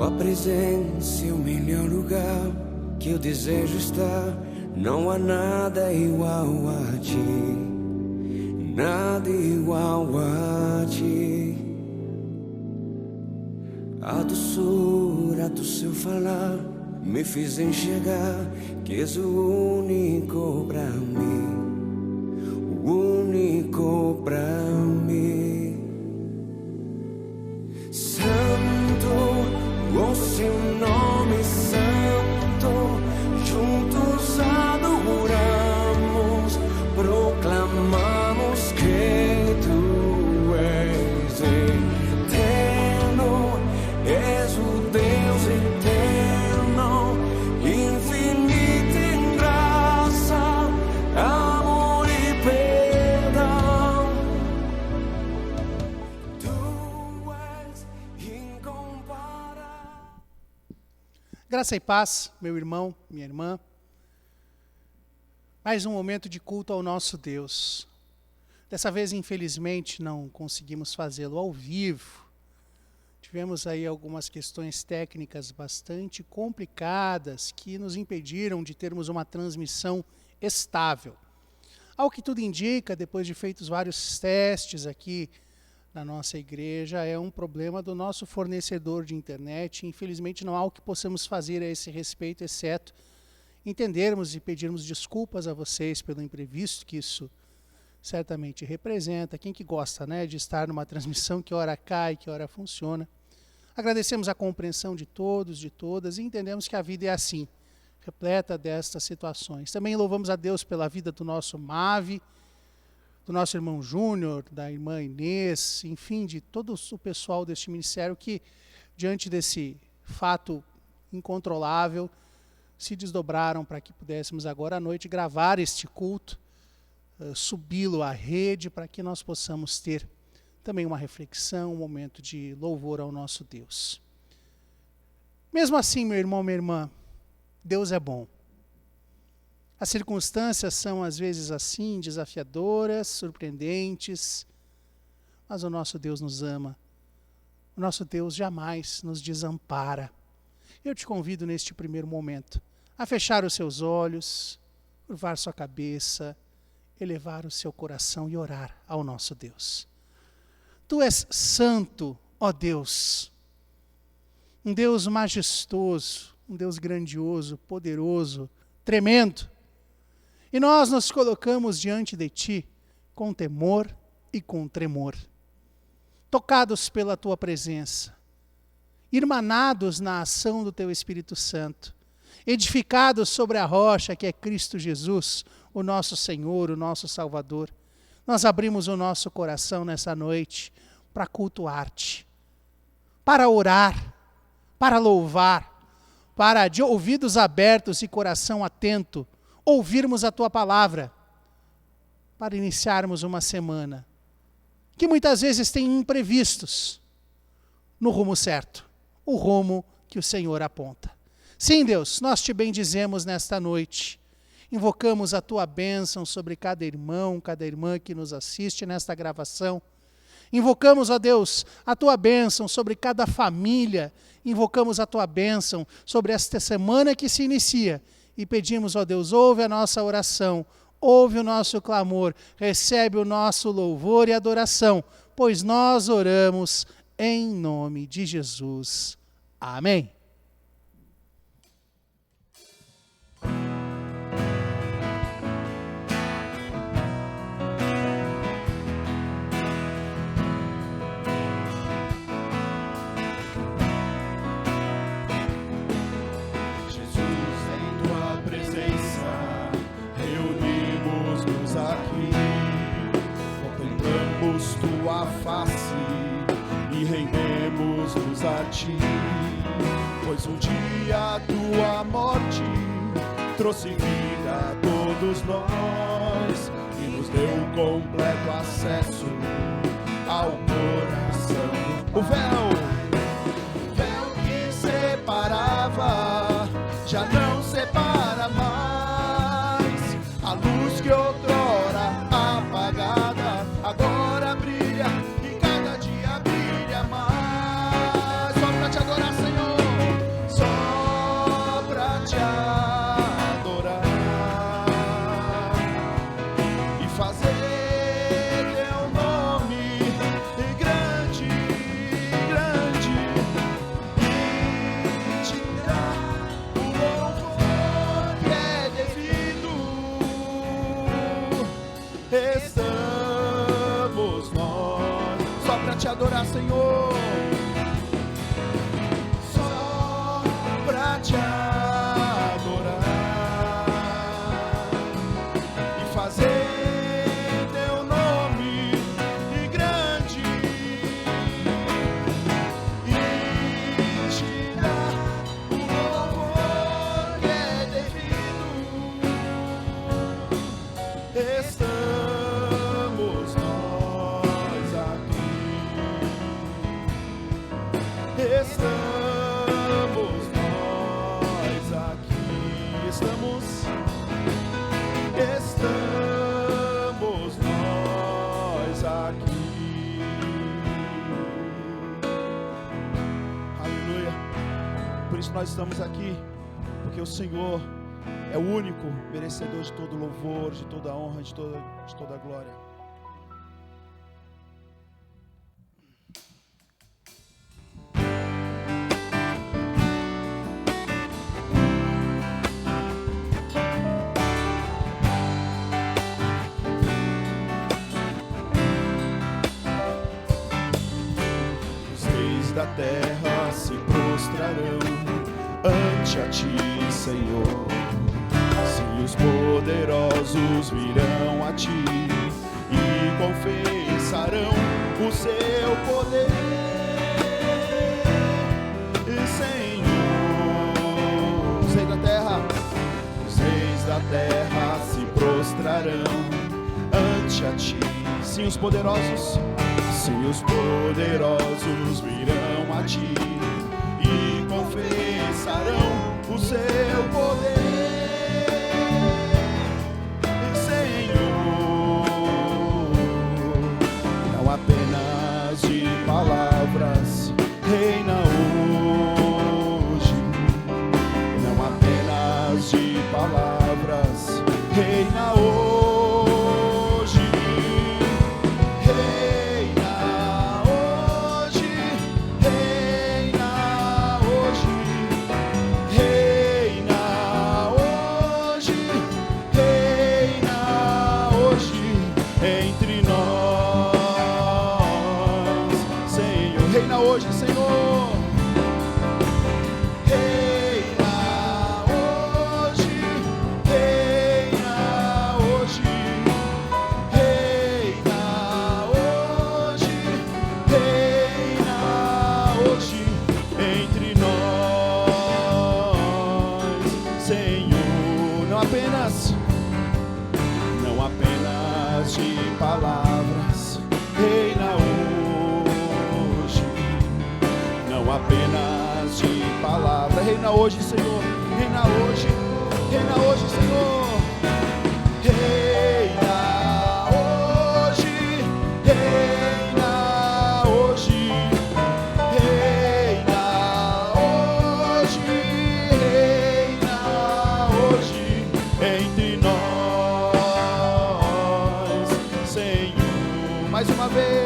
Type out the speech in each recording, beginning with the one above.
Tua presença é o melhor lugar que eu desejo estar. Não há nada igual a ti, nada igual a ti. A doçura do seu falar me fez enxergar que és o único pra mim, o único pra mim. Santo, o seu nome santo, juntos adoramos, proclamamos que tu és eterno, és o Deus eterno, infinito em graça, amor e perdão. Tu és incomparável. Graça e paz, meu irmão, minha irmã. Mais um momento de culto ao nosso Deus. Dessa vez, infelizmente, não conseguimos fazê-lo ao vivo. Tivemos aí algumas questões técnicas bastante complicadas que nos impediram de termos uma transmissão estável. Ao que tudo indica, depois de feitos vários testes aqui na nossa igreja, é um problema do nosso fornecedor de internet. Infelizmente, não há o que possamos fazer a esse respeito, exceto entendermos e pedirmos desculpas a vocês pelo imprevisto que isso certamente representa. Quem que gosta, né, de estar numa transmissão que ora cai, que ora funciona. Agradecemos a compreensão de todos, de todas, e entendemos que a vida é assim, repleta destas situações. Também louvamos a Deus pela vida do nosso Mave, do nosso irmão Júnior, da irmã Inês, enfim, de todo o pessoal deste ministério que, diante desse fato incontrolável, se desdobraram para que pudéssemos agora à noite gravar este culto, subi-lo à rede, para que nós possamos ter também uma reflexão, um momento de louvor ao nosso Deus. Mesmo assim, meu irmão, minha irmã, Deus é bom. As circunstâncias são às vezes assim, desafiadoras, surpreendentes, mas o nosso Deus nos ama. O nosso Deus jamais nos desampara. Eu te convido neste primeiro momento a fechar os seus olhos, curvar sua cabeça, elevar o seu coração e orar ao nosso Deus. Tu és santo, ó Deus, um Deus majestoso, um Deus grandioso, poderoso, tremendo. E nós nos colocamos diante de Ti com temor e com tremor, tocados pela Tua presença, irmanados na ação do Teu Espírito Santo, edificados sobre a rocha que é Cristo Jesus, o nosso Senhor, o nosso Salvador. Nós abrimos o nosso coração nessa noite para cultuar-te, para orar, para louvar, para de ouvidos abertos e coração atento, ouvirmos a Tua palavra, para iniciarmos uma semana que muitas vezes tem imprevistos no rumo certo, o rumo que o Senhor aponta. Sim, Deus, nós te bendizemos nesta noite. Invocamos a Tua bênção sobre cada irmão, cada irmã que nos assiste nesta gravação. Invocamos, ó Deus, a Tua bênção sobre cada família. Invocamos a Tua bênção sobre esta semana que se inicia. E pedimos, ó Deus, ouve a nossa oração, ouve o nosso clamor, recebe o nosso louvor e adoração, pois nós oramos em nome de Jesus. Amém. Tua face e rendemos-nos a Ti, pois um dia a Tua morte trouxe vida a todos nós e nos deu completo acesso ao coração. O véu que separava já não separa mais, a luz que outrora apagada agora brilha e cada dia brilha mais. Só pra te adorar, Senhor. adorar, Senhor. Só pra te adorar e fazer teu nome de grande e te dar o louvor que é devido. Estamos nós aqui. Estamos nós aqui. Estamos nós aqui. Aleluia. Por isso nós estamos aqui, porque o Senhor é o único merecedor de todo louvor, de toda honra, de toda glória. Os reis da terra se prostrarão ante a ti, Senhor. Se os poderosos virão a ti e confessarão o seu poder, Senhor. Os reis da terra se prostrarão ante a ti. Sim, os poderosos virão a ti e confessarão o seu poder. Palavras reina hoje, não apenas de palavras reina hoje, reina hoje, reina hoje, reina hoje, reina hoje entre nós. Reina hoje, Senhor. Reina hoje, reina hoje, reina hoje, reina hoje entre nós, Senhor. Não apenas de palavras, reina hoje. Não apenas de palavra, reina hoje, Senhor, reina hoje, Senhor, reina hoje, reina hoje, reina hoje, reina hoje, entre nós, Senhor, mais uma vez.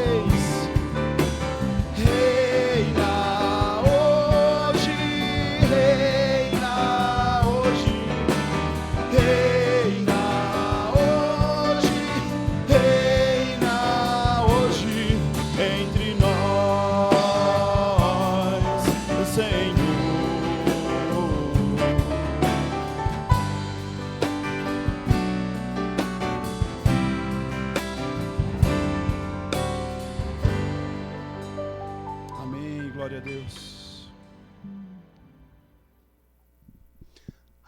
Glória a Deus.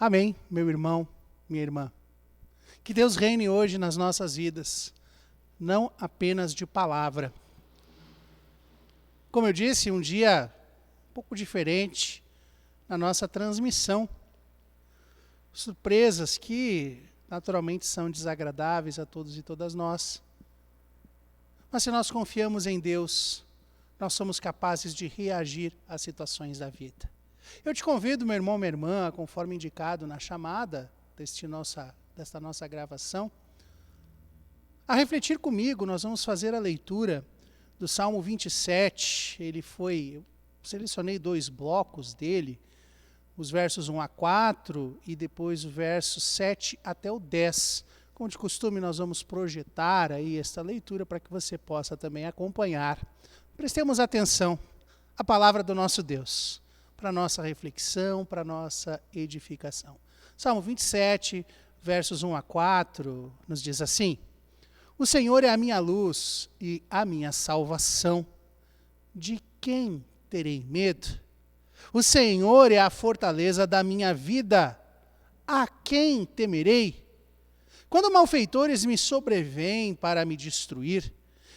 Amém, meu irmão, minha irmã. Que Deus reine hoje nas nossas vidas, não apenas de palavra. Como eu disse, um dia um pouco diferente na nossa transmissão. Surpresas que naturalmente são desagradáveis a todos e todas nós. Mas se nós confiamos em Deus, nós somos capazes de reagir às situações da vida. Eu te convido, meu irmão, minha irmã, conforme indicado na chamada desta nossa gravação, a refletir comigo. Nós vamos fazer a leitura do Salmo 27. Eu selecionei 2 blocos dele, os versos 1 a 4 e depois o verso 7 até o 10. Como de costume, nós vamos projetar aí esta leitura para que você possa também acompanhar Prestemos atenção à palavra do nosso Deus, para nossa reflexão, para nossa edificação. Salmo 27, versos 1 a 4, nos diz assim: O Senhor é a minha luz e a minha salvação. De quem terei medo? O Senhor é a fortaleza da minha vida. A quem temerei? Quando malfeitores me sobrevêm para me destruir,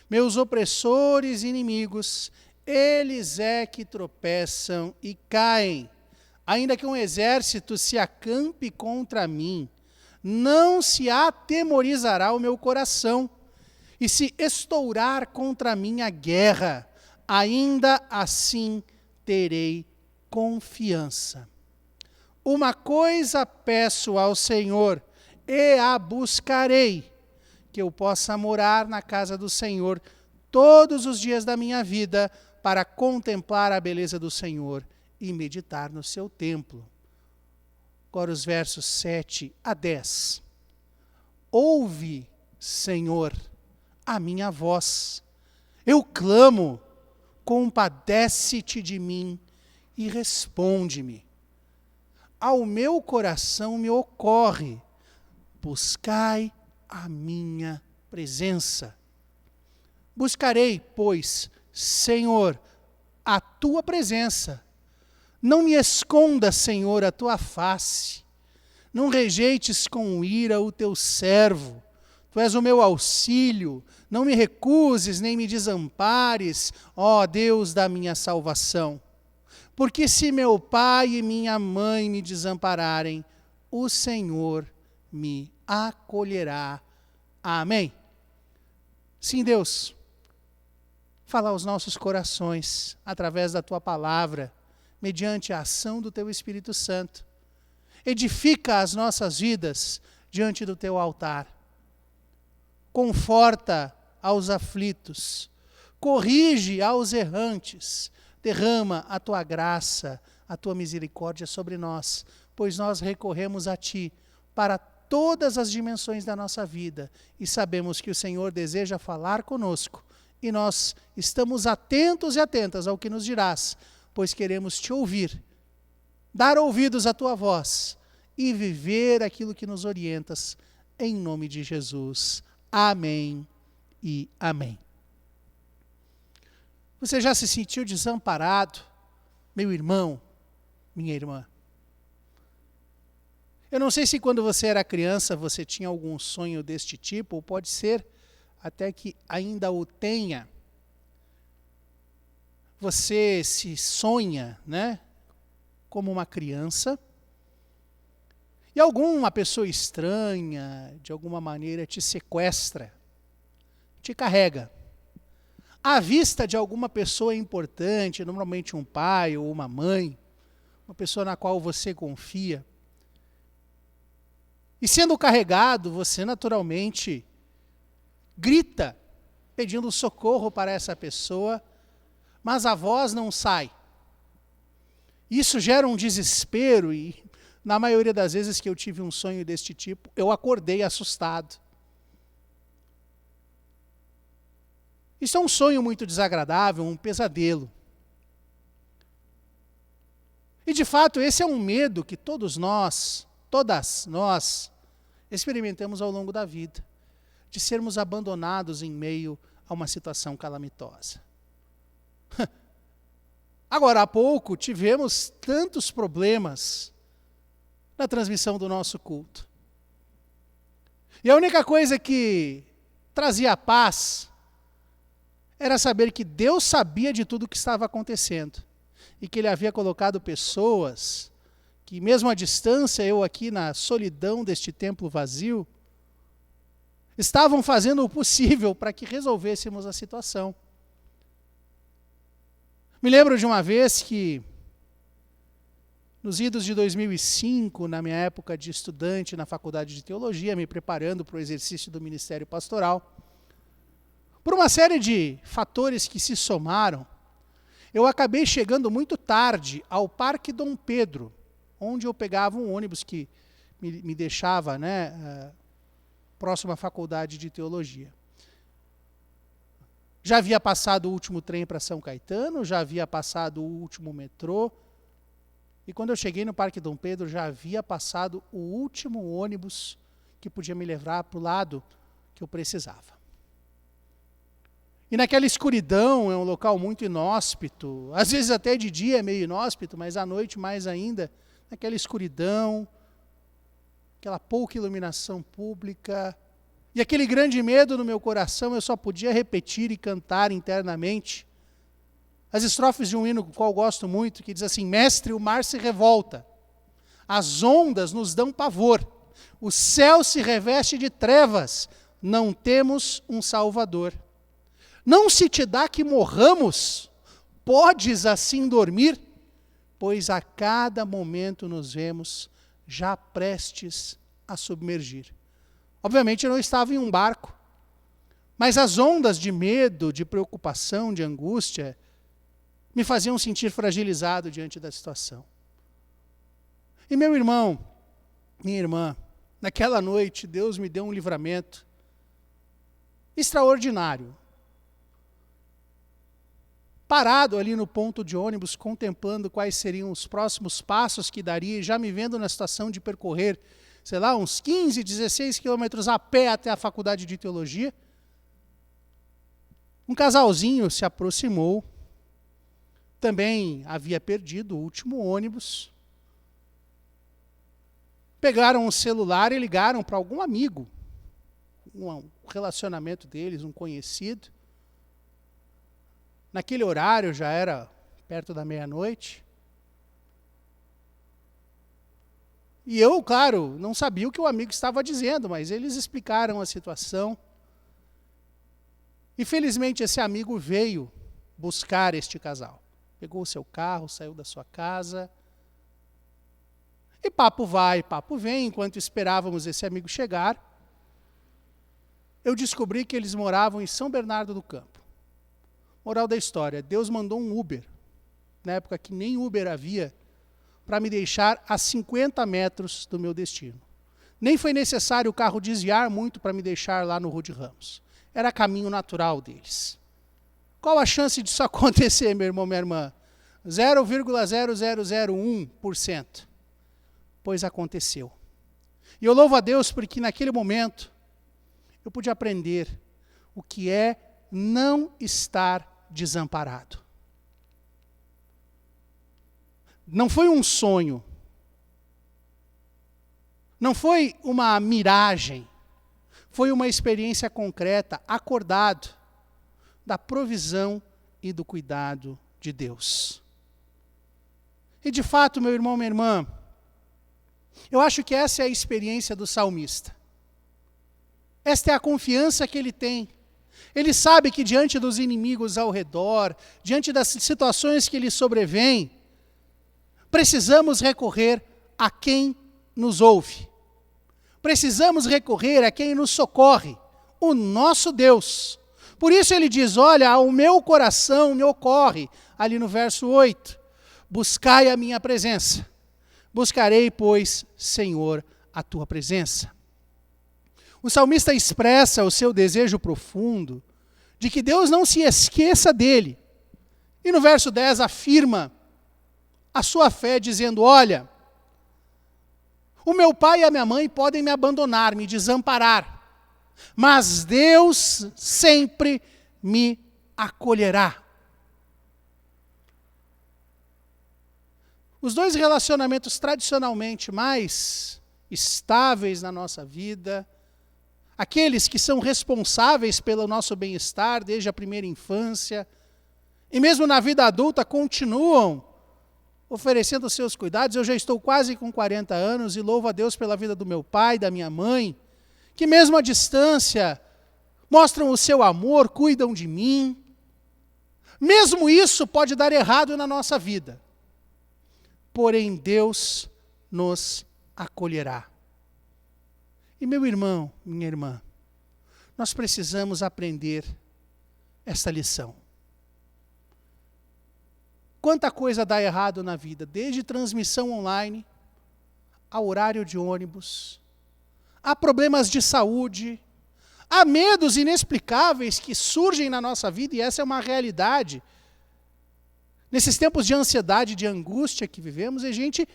meus opressores e inimigos, eles é que tropeçam e caem. Ainda que um exército se acampe contra mim, não se atemorizará o meu coração. E se estourar contra mim a guerra, ainda assim terei confiança. Uma coisa peço ao Senhor, e a buscarei, que eu possa morar na casa do Senhor todos os dias da minha vida, para contemplar a beleza do Senhor e meditar no seu templo. Agora os versos 7 a 10. Ouve, Senhor, a minha voz. Eu clamo, compadece-te de mim e responde-me. Ao meu coração me ocorre, buscai a minha presença. Buscarei, pois, Senhor, a tua presença. Não me esconda, Senhor, a tua face. Não rejeites com ira o teu servo. Tu és o meu auxílio. Não me recuses, nem me desampares, ó Deus da minha salvação. Porque se meu pai e minha mãe me desampararem, o Senhor me acolherá. Amém. Sim, Deus, fala aos nossos corações, através da tua palavra, mediante a ação do teu Espírito Santo. Edifica as nossas vidas diante do teu altar. Conforta aos aflitos. Corrige aos errantes. Derrama a tua graça, a tua misericórdia sobre nós, pois nós recorremos a ti para todas as dimensões da nossa vida e sabemos que o Senhor deseja falar conosco e nós estamos atentos e atentas ao que nos dirás, pois queremos te ouvir, dar ouvidos à tua voz e viver aquilo que nos orientas, em nome de Jesus. Amém e amém. Você já se sentiu desamparado, meu irmão, minha irmã? Eu não sei se quando você era criança você tinha algum sonho deste tipo, ou pode ser até que ainda o tenha. Você se sonha, né, como uma criança, e alguma pessoa estranha, de alguma maneira, te sequestra, te carrega. À vista de alguma pessoa importante, normalmente um pai ou uma mãe, uma pessoa na qual você confia. E sendo carregado, você naturalmente grita, pedindo socorro para essa pessoa, mas a voz não sai. Isso gera um desespero e, na maioria das vezes que eu tive um sonho deste tipo, eu acordei assustado. Isso é um sonho muito desagradável, um pesadelo. E de fato, esse é um medo que todas nós, experimentamos ao longo da vida, de sermos abandonados em meio a uma situação calamitosa. Agora, há pouco, tivemos tantos problemas na transmissão do nosso culto. E a única coisa que trazia paz era saber que Deus sabia de tudo o que estava acontecendo e que Ele havia colocado pessoas que, mesmo à distância, eu aqui na solidão deste templo vazio, estavam fazendo o possível para que resolvêssemos a situação. Me lembro de uma vez que, nos idos de 2005, na minha época de estudante na faculdade de teologia, me preparando para o exercício do ministério pastoral, por uma série de fatores que se somaram, eu acabei chegando muito tarde ao Parque Dom Pedro, onde eu pegava um ônibus que me deixava, próximo à faculdade de teologia. Já havia passado o último trem para São Caetano, já havia passado o último metrô. E quando eu cheguei no Parque Dom Pedro, já havia passado o último ônibus que podia me levar para o lado que eu precisava. E naquela escuridão, é um local muito inóspito, às vezes até de dia é meio inóspito, mas à noite mais ainda, naquela escuridão, aquela pouca iluminação pública, e aquele grande medo no meu coração, eu só podia repetir e cantar internamente as estrofes de um hino com o qual eu gosto muito, que diz assim: mestre, o mar se revolta, as ondas nos dão pavor, o céu se reveste de trevas, não temos um Salvador. Não se te dá que morramos, podes assim dormir, pois a cada momento nos vemos já prestes a submergir. Obviamente eu não estava em um barco, mas as ondas de medo, de preocupação, de angústia, me faziam sentir fragilizado diante da situação. E meu irmão, minha irmã, naquela noite Deus me deu um livramento extraordinário. Parado ali no ponto de ônibus, contemplando quais seriam os próximos passos que daria, e já me vendo na situação de percorrer, sei lá, uns 15, 16 quilômetros a pé até a faculdade de teologia, um casalzinho se aproximou, também havia perdido o último ônibus, pegaram o celular e ligaram para algum amigo, um relacionamento deles, um conhecido. Naquele horário, já era perto da meia-noite. E eu, claro, não sabia o que o amigo estava dizendo, mas eles explicaram a situação. E felizmente esse amigo veio buscar este casal. Pegou o seu carro, saiu da sua casa. E papo vai, papo vem. Enquanto esperávamos esse amigo chegar, eu descobri que eles moravam em São Bernardo do Campo. Moral da história, Deus mandou um Uber, na época que nem Uber havia, para me deixar a 50 metros do meu destino. Nem foi necessário o carro desviar muito para me deixar lá no Rude Ramos. Era caminho natural deles. Qual a chance disso acontecer, meu irmão, minha irmã? 0,0001%. Pois aconteceu. E eu louvo a Deus porque naquele momento eu pude aprender o que é não estar desamparado. Não foi um sonho, não foi uma miragem, foi uma experiência concreta, acordado, da provisão e do cuidado de Deus. E de fato, meu irmão, minha irmã, eu acho que essa é a experiência do salmista. Esta é a confiança que ele tem. Ele sabe que diante dos inimigos ao redor, diante das situações que lhe sobrevêm, precisamos recorrer a quem nos ouve. Precisamos recorrer a quem nos socorre, o nosso Deus. Por isso ele diz, olha, o meu coração me ocorre, ali no verso 8, buscai a minha presença. Buscarei, pois, Senhor, a tua presença. O salmista expressa o seu desejo profundo de que Deus não se esqueça dele. E no verso 10 afirma a sua fé dizendo, olha, o meu pai e a minha mãe podem me abandonar, me desamparar, mas Deus sempre me acolherá. Os dois relacionamentos tradicionalmente mais estáveis na nossa vida, aqueles que são responsáveis pelo nosso bem-estar desde a primeira infância, e mesmo na vida adulta continuam oferecendo os seus cuidados. Eu já estou quase com 40 anos e louvo a Deus pela vida do meu pai, da minha mãe, que mesmo à distância mostram o seu amor, cuidam de mim. Mesmo isso pode dar errado na nossa vida. Porém, Deus nos acolherá. E meu irmão, minha irmã, nós precisamos aprender esta lição. Quanta coisa dá errado na vida, desde transmissão online, a horário de ônibus, há problemas de saúde, Há medos inexplicáveis que surgem na nossa vida, e essa é uma realidade. Nesses tempos de ansiedade, de angústia que vivemos, é gente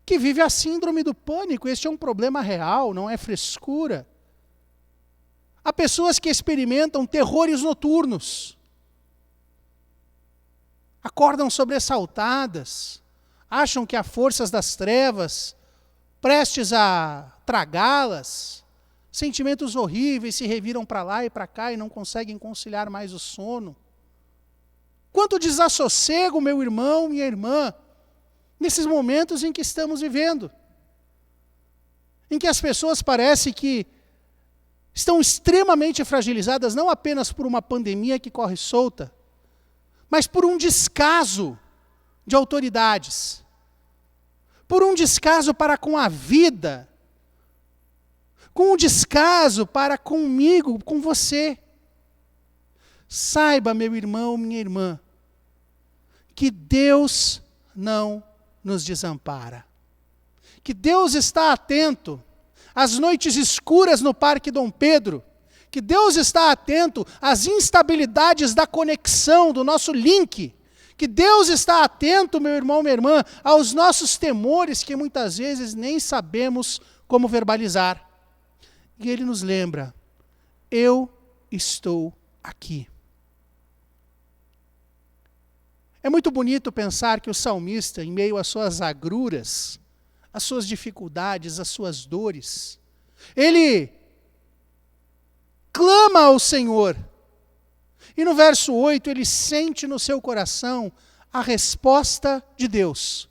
que vive a síndrome do pânico. Este é um problema real, não é frescura. Há pessoas que experimentam terrores noturnos. Acordam sobressaltadas, acham que há forças das trevas prestes a tragá-las. Sentimentos horríveis se reviram para lá e para cá e não conseguem conciliar mais o sono. Quanto desassossego, meu irmão, minha irmã, nesses momentos em que estamos vivendo. Em que as pessoas parecem que estão extremamente fragilizadas, não apenas por uma pandemia que corre solta, mas por um descaso de autoridades, por um descaso para com a vida, com um descaso para comigo, com você. Saiba, meu irmão, minha irmã, que Deus não nos desampara. Que Deus está atento às noites escuras no Parque Dom Pedro. Que Deus está atento às instabilidades da conexão, do nosso link. Que Deus está atento, meu irmão, minha irmã, aos nossos temores que muitas vezes nem sabemos como verbalizar. E Ele nos lembra, eu estou aqui. É muito bonito pensar que o salmista, em meio às suas agruras, às suas dificuldades, às suas dores, ele clama ao Senhor. E no verso 8, ele sente no seu coração a resposta de Deus.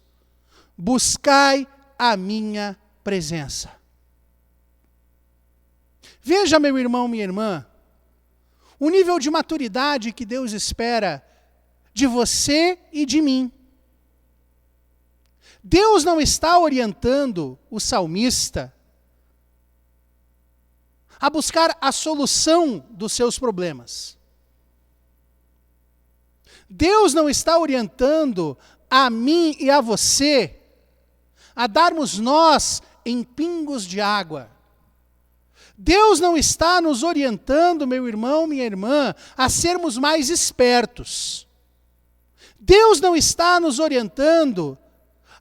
Buscai a minha presença. Veja, meu irmão, minha irmã, o nível de maturidade que Deus espera de você e de mim. Deus não está orientando o salmista a buscar a solução dos seus problemas. Deus não está orientando a mim e a você a darmos nós em pingos de água. Deus não está nos orientando, meu irmão, minha irmã, a sermos mais espertos. Deus não está nos orientando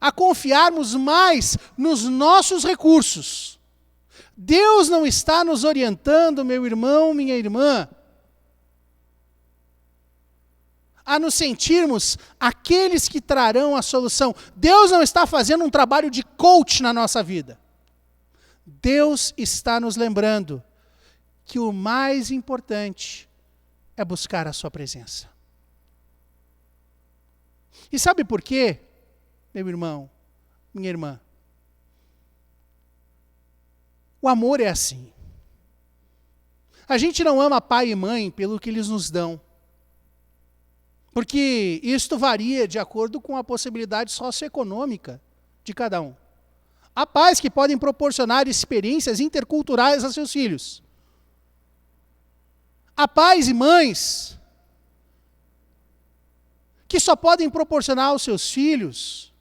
a confiarmos mais nos nossos recursos. Deus não está nos orientando, meu irmão, minha irmã, a nos sentirmos aqueles que trarão a solução. Deus não está fazendo um trabalho de coach na nossa vida. Deus está nos lembrando que o mais importante é buscar a sua presença. E sabe por quê, meu irmão, minha irmã? O amor é assim. A gente não ama pai e mãe pelo que eles nos dão. Porque isto varia de acordo com a possibilidade socioeconômica de cada um. Há pais que podem proporcionar experiências interculturais a seus filhos. Há pais e mães que só podem proporcionar aos seus filhos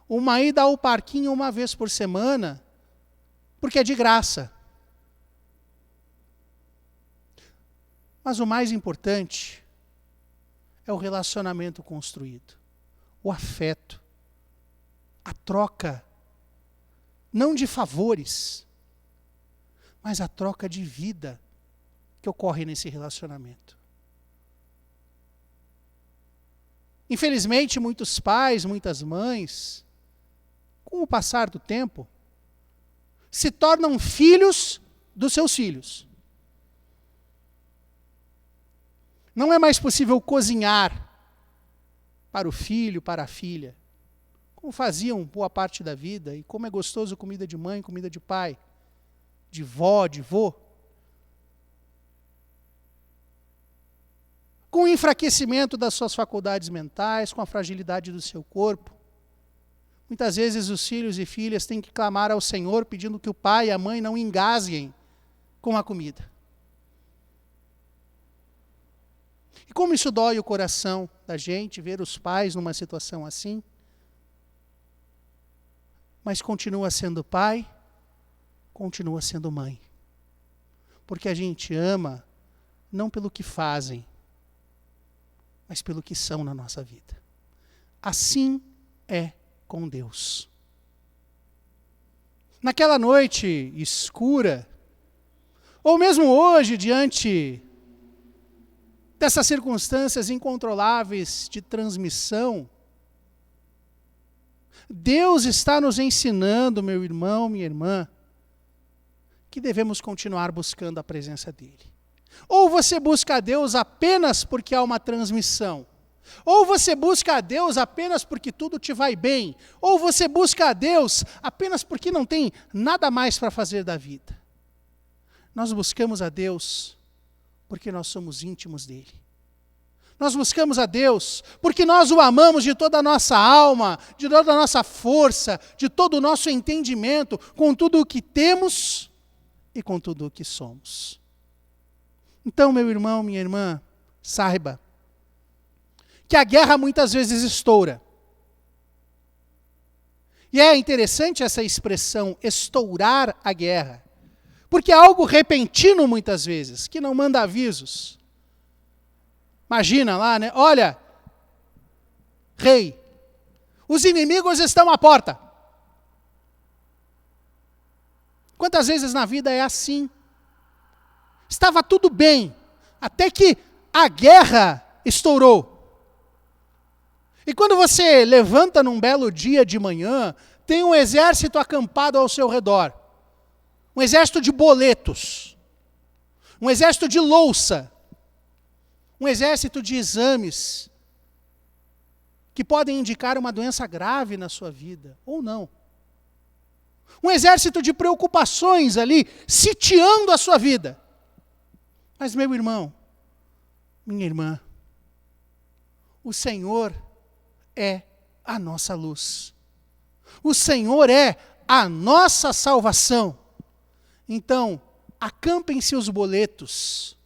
uma ida ao parquinho uma vez por semana, porque é de graça. Mas o mais importante é o relacionamento construído, o afeto, a troca, não de favores, mas a troca de vida que ocorre nesse relacionamento. Infelizmente, muitos pais, muitas mães, com o passar do tempo, se tornam filhos dos seus filhos. Não é mais possível cozinhar para o filho, para a filha, como faziam boa parte da vida, e como é gostoso comida de mãe, comida de pai, de vó, de vô. Com o enfraquecimento das suas faculdades mentais, com a fragilidade do seu corpo. Muitas vezes os filhos e filhas têm que clamar ao Senhor pedindo que o pai e a mãe não engasguem com a comida. E como isso dói o coração da gente, ver os pais numa situação assim. Mas continua sendo pai, continua sendo mãe. porque a gente ama não pelo que fazem, mas pelo que são na nossa vida. Assim é com Deus. Naquela noite escura, ou mesmo hoje, diante dessas circunstâncias incontroláveis de transmissão, Deus está nos ensinando, meu irmão, minha irmã, que devemos continuar buscando a presença dEle. Ou você busca a Deus apenas porque há uma transmissão, ou você busca a Deus apenas porque tudo te vai bem, ou você busca a Deus apenas porque não tem nada mais para fazer da vida. Nós buscamos a Deus porque nós somos íntimos dEle. Nós buscamos a Deus porque nós o amamos de toda a nossa alma, de toda a nossa força, de todo o nosso entendimento, com tudo o que temos e com tudo o que somos. Então, meu irmão, minha irmã, saiba que a guerra muitas vezes estoura. E é interessante essa expressão, estourar a guerra, porque é algo repentino muitas vezes, que não manda avisos. Imagina lá, né? Olha, rei, os inimigos estão à porta. Quantas vezes na vida é assim? Estava tudo bem, até que a guerra estourou. E quando você levanta num belo dia de manhã, tem um exército acampado ao seu redor. Um exército de boletos. Um exército de louça. Um exército de exames que podem indicar uma doença grave na sua vida, ou não. Um exército de preocupações ali, sitiando a sua vida. Mas, meu irmão, minha irmã, o Senhor é a nossa luz. O Senhor é a nossa salvação. Então, acampem-se os boletos,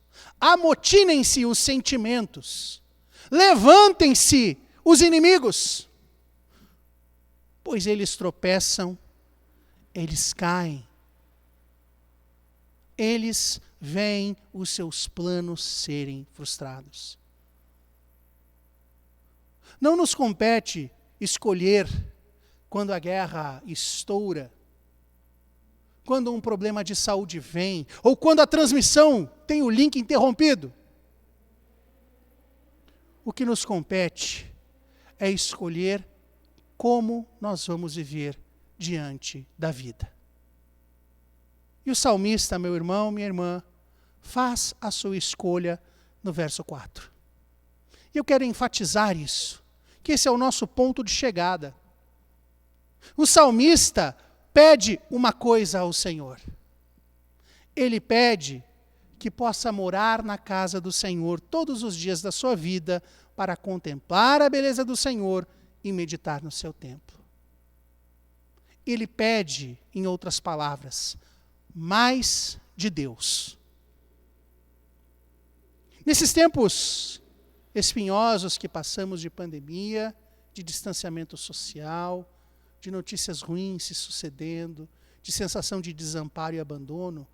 amotinem-se os sentimentos, levantem-se os inimigos, pois eles tropeçam, eles caem, eles veem os seus planos serem frustrados. Não nos compete escolher quando a guerra estoura, quando um problema de saúde vem, ou quando a transmissão tem o link interrompido. O que nos compete é escolher como nós vamos viver diante da vida. E o salmista, meu irmão, minha irmã, faz a sua escolha no verso 4. E eu quero enfatizar isso, que esse é o nosso ponto de chegada. O salmista pede uma coisa ao Senhor. Ele pede que possa morar na casa do Senhor todos os dias da sua vida para contemplar a beleza do Senhor e meditar no seu templo. Ele pede, em outras palavras, mais de Deus. Nesses tempos espinhosos que passamos de pandemia, de distanciamento social, de notícias ruins se sucedendo, de sensação de desamparo e abandono,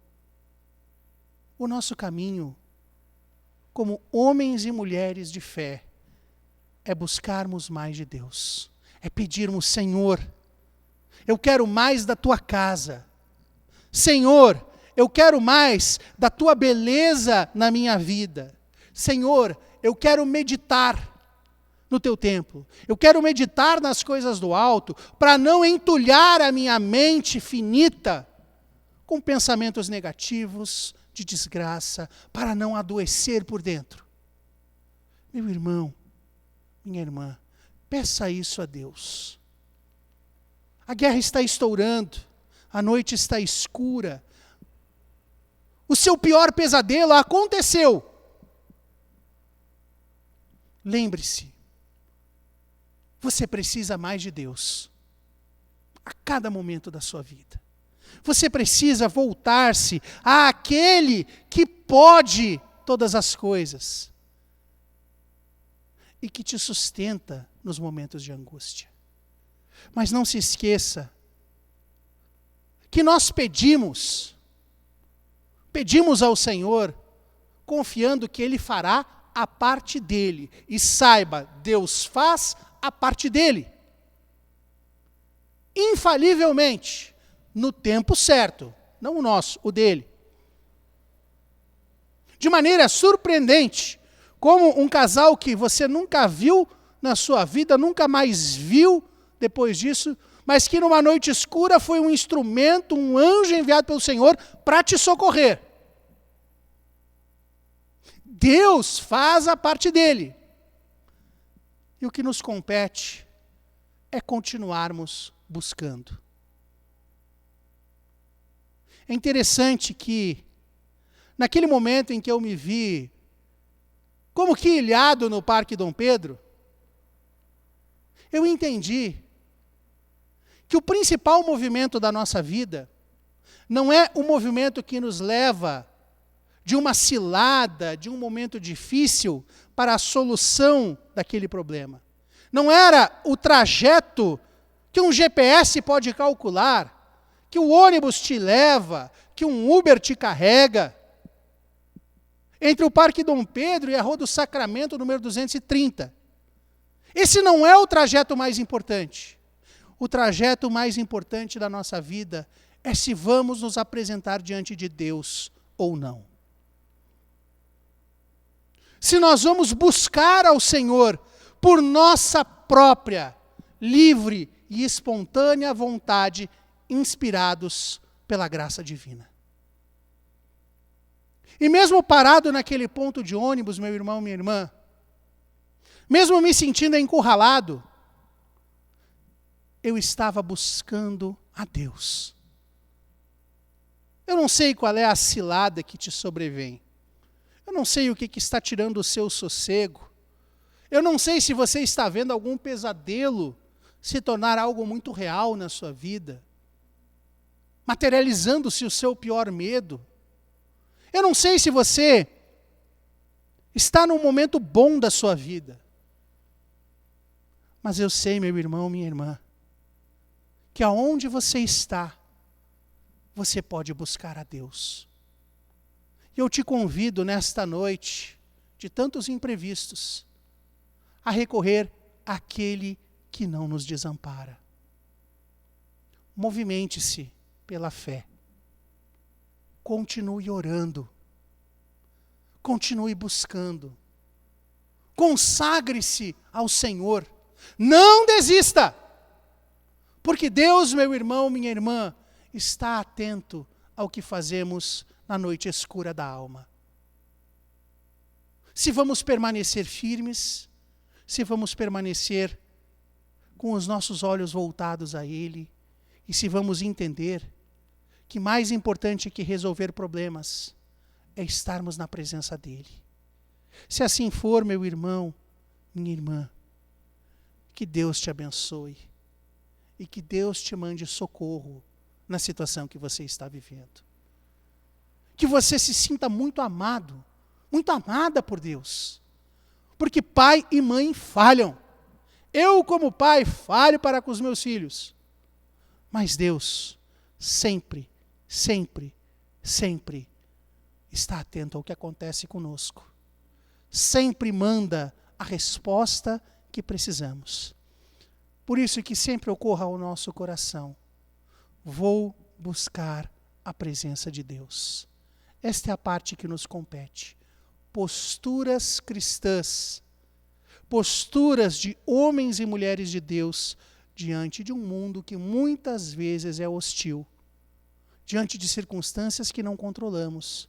o nosso caminho, como homens e mulheres de fé, é buscarmos mais de Deus. É pedirmos, Senhor, eu quero mais da tua casa. Senhor, eu quero mais da tua beleza na minha vida. Senhor, eu quero meditar no teu templo. Eu quero meditar nas coisas do alto, para não entulhar a minha mente finita com pensamentos negativos, de desgraça, para não adoecer por dentro. Meu irmão, minha irmã, peça isso a Deus. A guerra está estourando, a noite está escura, o seu pior pesadelo aconteceu. Lembre-se, você precisa mais de Deus a cada momento da sua vida. Você precisa voltar-se àquele que pode todas as coisas e que te sustenta nos momentos de angústia. Mas não se esqueça que nós pedimos pedimos ao Senhor, confiando que Ele fará a parte dele. E saiba, Deus faz a parte dele. Infalivelmente, no tempo certo. Não o nosso, o dele. De maneira surpreendente, como um casal que você nunca viu na sua vida, nunca mais viu depois disso, mas que numa noite escura foi um instrumento, um anjo enviado pelo Senhor para te socorrer. Deus faz a parte dele. E o que nos compete é continuarmos buscando. É interessante que, naquele momento em que eu me vi como que ilhado no Parque Dom Pedro, eu entendi que o principal movimento da nossa vida não é o movimento que nos leva de uma cilada, de um momento difícil, para a solução daquele problema. Não era o trajeto que um GPS pode calcular, que o ônibus te leva, que um Uber te carrega. Entre o Parque Dom Pedro e a Rua do Sacramento, número 230. Esse não é o trajeto mais importante. O trajeto mais importante da nossa vida é se vamos nos apresentar diante de Deus ou não. Se nós vamos buscar ao Senhor por nossa própria, livre e espontânea vontade, inspirados pela graça divina. E mesmo parado naquele ponto de ônibus, meu irmão, minha irmã, mesmo me sentindo encurralado, eu estava buscando a Deus. Eu não sei qual é a cilada que te sobrevém. Eu não sei o que está tirando o seu sossego. Eu não sei se você está vendo algum pesadelo se tornar algo muito real na sua vida, materializando-se o seu pior medo. Eu não sei se você está num momento bom da sua vida. Mas eu sei, meu irmão, minha irmã, que aonde você está, você pode buscar a Deus. E eu te convido nesta noite, de tantos imprevistos, a recorrer àquele que não nos desampara. Movimente-se pela fé. Continue orando. Continue buscando. Consagre-se ao Senhor. Não desista! Porque Deus, meu irmão, minha irmã, está atento ao que fazemos na noite escura da alma. Se vamos permanecer firmes, se vamos permanecer com os nossos olhos voltados a Ele, e se vamos entender que mais importante que resolver problemas é estarmos na presença dEle. Se assim for, meu irmão, minha irmã, que Deus te abençoe e que Deus te mande socorro na situação que você está vivendo. Que você se sinta muito amado, muito amada por Deus. Porque pai e mãe falham. Eu, como pai, falho para com os meus filhos. Mas Deus sempre, sempre, sempre está atento ao que acontece conosco. Sempre manda a resposta que precisamos. Por isso que sempre ocorra ao nosso coração: vou buscar a presença de Deus. Esta é a parte que nos compete. Posturas cristãs, posturas de homens e mulheres de Deus diante de um mundo que muitas vezes é hostil, diante de circunstâncias que não controlamos,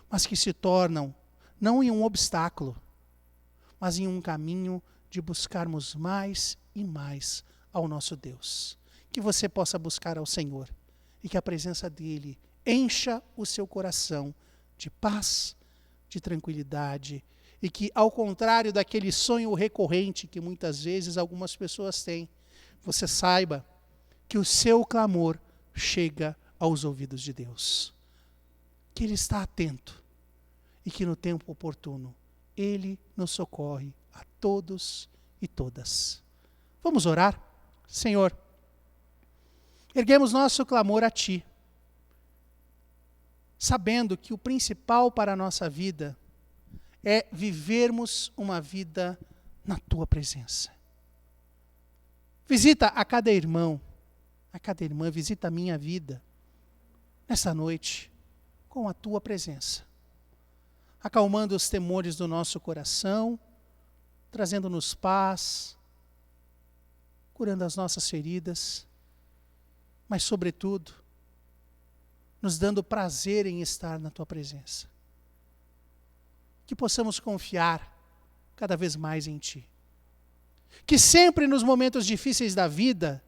mas que se tornam não em um obstáculo, mas em um caminho de buscarmos mais e mais ao nosso Deus. Que você possa buscar ao Senhor e que a presença dEle encha o seu coração de paz, de tranquilidade, e que, ao contrário daquele sonho recorrente que muitas vezes algumas pessoas têm, você saiba que o seu clamor chega aos ouvidos de Deus. Que Ele está atento e que no tempo oportuno Ele nos socorre a todos e todas. Vamos orar? Senhor, erguemos nosso clamor a Ti. sabendo que o principal para a nossa vida é vivermos uma vida na tua presença. Visita a cada irmão, a cada irmã, visita a minha vida nessa noite com a tua presença, acalmando os temores do nosso coração, trazendo-nos paz, curando as nossas feridas, mas sobretudo nos dando prazer em estar na tua presença. Que possamos confiar cada vez mais em ti. Que sempre nos momentos difíceis da vida,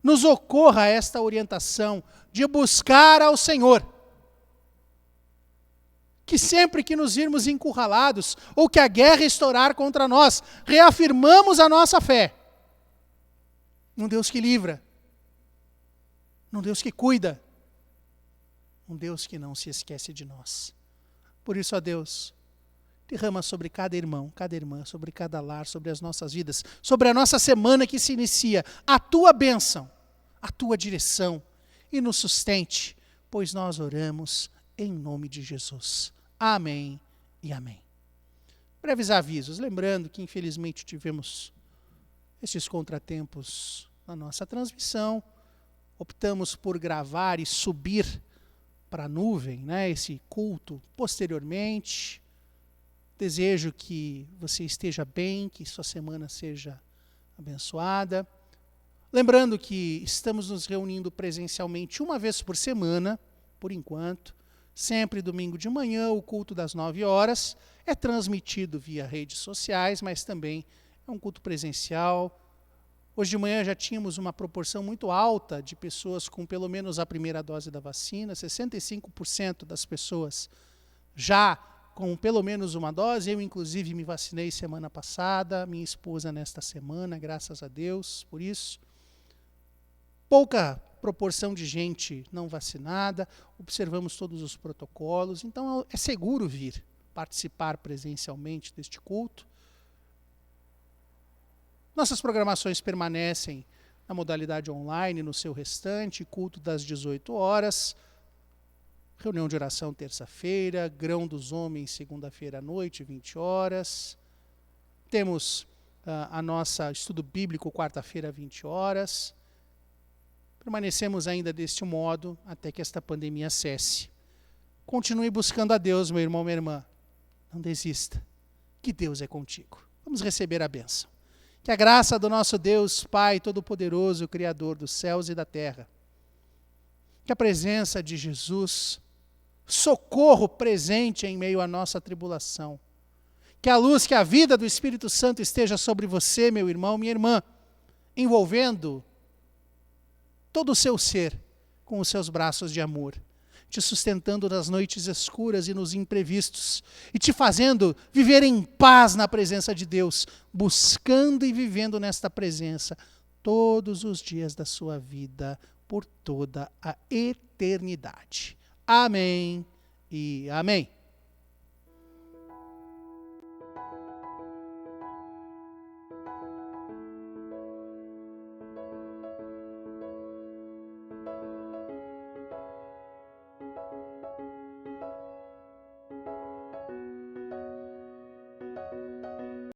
nos ocorra esta orientação de buscar ao Senhor. Que sempre que nos virmos encurralados, ou que a guerra estourar contra nós, reafirmamos a nossa fé num Deus que livra, num Deus que cuida, um Deus que não se esquece de nós. Por isso, ó Deus, derrama sobre cada irmão, cada irmã, sobre cada lar, sobre as nossas vidas, sobre a nossa semana que se inicia, a tua bênção, a tua direção, e nos sustente, pois nós oramos em nome de Jesus. Amém e amém. Breves avisos, lembrando que infelizmente tivemos estes contratempos na nossa transmissão, optamos por gravar e subir para a nuvem, esse culto posteriormente. Desejo que você esteja bem, que sua semana seja abençoada. Lembrando que estamos nos reunindo presencialmente uma vez por semana, por enquanto, sempre domingo de manhã, o culto das 9 horas, é transmitido via redes sociais, mas também é um culto presencial. Hoje de manhã já tínhamos uma proporção muito alta de pessoas com pelo menos a primeira dose da vacina, 65% das pessoas já com pelo menos uma dose. Eu, inclusive, me vacinei semana passada, minha esposa nesta semana, graças a Deus por isso. Pouca proporção de gente não vacinada, observamos todos os protocolos, então é seguro vir participar presencialmente deste culto. Nossas programações permanecem na modalidade online, no seu restante, culto das 18 horas, reunião de oração terça-feira, grão dos homens segunda-feira à noite, 20 horas. Temos a nossa estudo bíblico quarta-feira, 20 horas. Permanecemos ainda deste modo até que esta pandemia cesse. Continue buscando a Deus, meu irmão, minha irmã. Não desista, que Deus é contigo. Vamos receber a bênção. Que a graça do nosso Deus, Pai Todo-Poderoso, Criador dos céus e da terra, que a presença de Jesus, socorro presente em meio à nossa tribulação, que a luz, que a vida do Espírito Santo esteja sobre você, meu irmão, minha irmã, envolvendo todo o seu ser com os seus braços de amor, te sustentando nas noites escuras e nos imprevistos, e te fazendo viver em paz na presença de Deus, buscando e vivendo nesta presença todos os dias da sua vida, por toda a eternidade. Amém e amém.